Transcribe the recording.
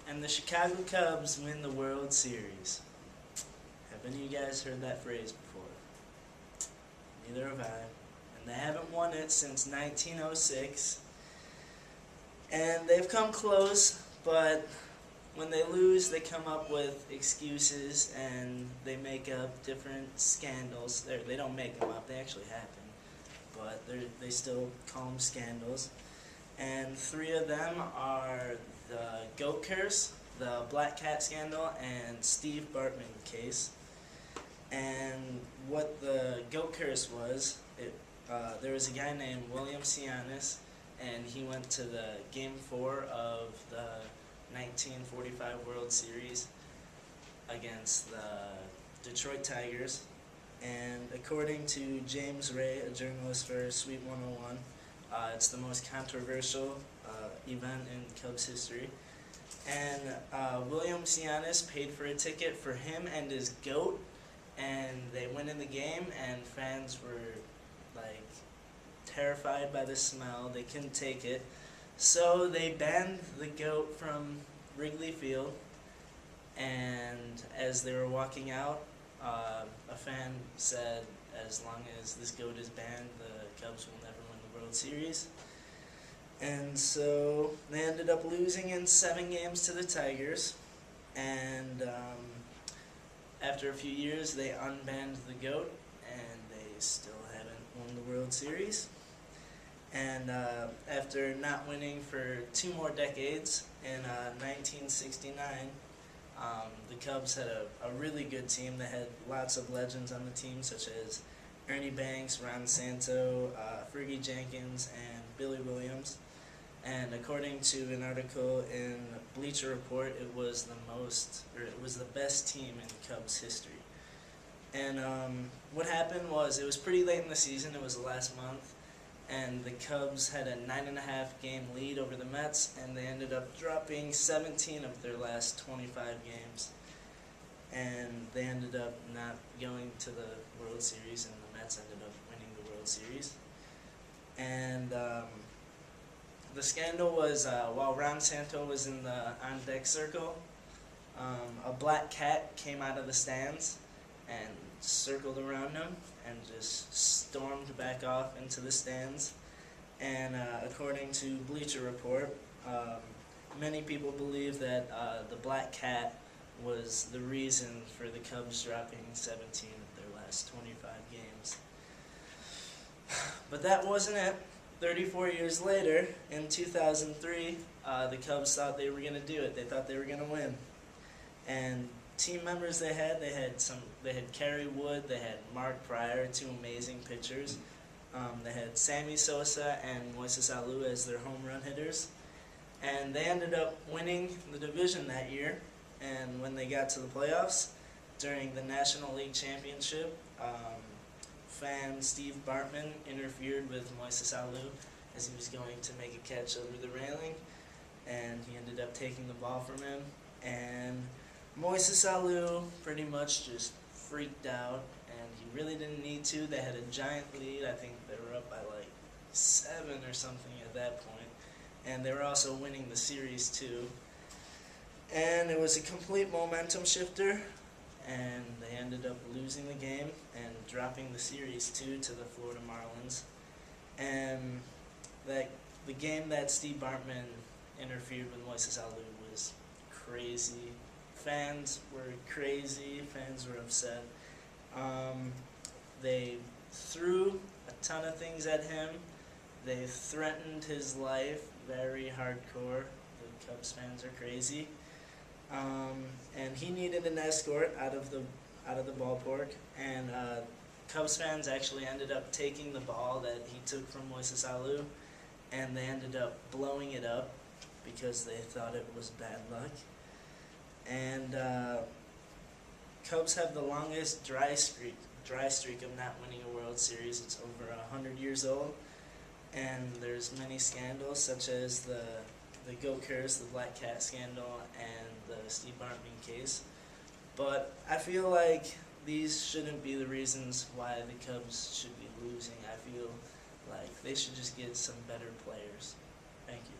and the Chicago Cubs win the World Series. Have any of you guys heard that phrase before? Neither have I. And they haven't won it since 1906. And they've come close, but when they lose, they come up with excuses and they make up different scandals. They don't make them up, they actually happen. But they still call them scandals. And three of them are the goat curse, the black cat scandal, and Steve Bartman case. And what the goat curse was, there was a guy named William Cianis, and he went to the Game 4 of the 1945 World Series against the Detroit Tigers. And according to James Ray, a journalist for Sweet 101, it's the most controversial event in Cubs history. And William Cianis paid for a ticket for him and his goat, and they went in the game, and fans were like terrified by the smell. They couldn't take it. So they banned the goat from Wrigley Field, and as they were walking out, a fan said, as long as this goat is banned, the Cubs will never win the World Series. And so they ended up losing in 7 games to the Tigers, and after a few years they unbanned the goat, and they still haven't won the World Series. And after not winning for 2 more decades, in 1969, the Cubs had a really good team. They had lots of legends on the team, such as Ernie Banks, Ron Santo, Fergie Jenkins, and Billy Williams. And according to an article in Bleacher Report, it was the best team in Cubs history. And what happened was, it was pretty late in the season. It was the last month, and the Cubs had a 9.5 game lead over the Mets, and they ended up dropping 17 of their last 25 games. And they ended up not going to the World Series, and the Mets ended up winning the World Series. And the scandal was, while Ron Santo was in the on-deck circle, a black cat came out of the stands and circled around him and just stormed back off into the stands. And according to Bleacher Report, many people believe that the black cat was the reason for the Cubs dropping 17 of their last 25 games. But that wasn't it. 34 years later, in 2003, the Cubs thought they were going to do it. They thought they were going to win. And team members they had Kerry Wood, they had Mark Pryor, 2 amazing pitchers. They had Sammy Sosa and Moises Alou as their home run hitters. And they ended up winning the division that year. And when they got to the playoffs, during the National League Championship, fan Steve Bartman interfered with Moises Alou as he was going to make a catch over the railing, and he ended up taking the ball from him. And Moises Alou pretty much just freaked out, and he really didn't need to. They had a giant lead. I think they were up by like 7 or something at that point, and they were also winning the series too. And it was a complete momentum shifter, and they ended up losing the game and dropping the series too to the Florida Marlins. And the game that Steve Bartman interfered with Moises Alou was crazy. Fans were crazy. Fans were upset. They threw a ton of things at him. They threatened his life very hardcore. The Cubs fans are crazy. And he needed an escort out of the ballpark, and Cubs fans actually ended up taking the ball that he took from Moises Alou, and they ended up blowing it up because they thought it was bad luck. And Cubs have the longest dry streak of not winning a World Series. It's over 100 years old, and there's many scandals such as the goat curse, the black cat scandal, and the Steve Bartman case. But I feel like these shouldn't be the reasons why the Cubs should be losing. I feel like they should just get some better players. Thank you.